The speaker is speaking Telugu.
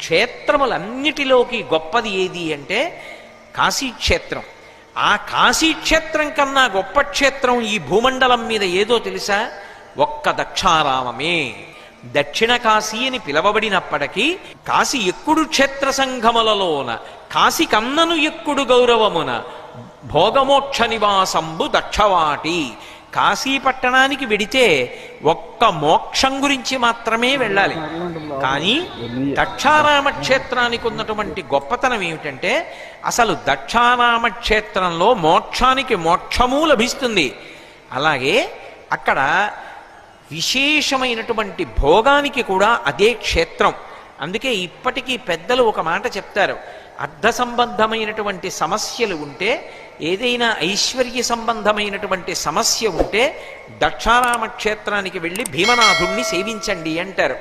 క్షేత్రములన్నిటిలోకి గొప్పది ఏది అంటే కాశీక్షేత్రం. ఆ కాశీక్షేత్రం కన్నా గొప్ప క్షేత్రం ఈ భూమండలం మీద ఏదో తెలుసా? ఒక్క దక్షారామమే. దక్షిణ కాశీ అని పిలవబడినప్పటికీ కాశీ ఎక్కుడు క్షేత్ర సంఘములలోన కాశీ కన్నను ఎక్కుడు గౌరవమున భోగమోక్ష నివాసంబు దక్షవాటి. కాశీ పట్టణానికి వెడితే ఒక్క మోక్షం గురించి మాత్రమే వెళ్ళాలి. కానీ దక్షారామ క్షేత్రానికి ఉన్నటువంటి గొప్పతనం ఏమిటంటే అసలు దక్షారామ క్షేత్రంలో మోక్షానికి మోక్షము లభిస్తుంది. అలాగే అక్కడ విశేషమైనటువంటి భోగానికి కూడా అదే క్షేత్రం. అందుకే ఇప్పటికీ పెద్దలు ఒక మాట చెప్తారు, అర్థ సంబంధమైనటువంటి సమస్యలు ఉంటే, ఏదైనా ఐశ్వర్య సంబంధమైనటువంటి సమస్య ఉంటే దక్షారామ క్షేత్రానికి వెళ్ళి భీమనాథుణ్ణి సేవించండి అంటారు.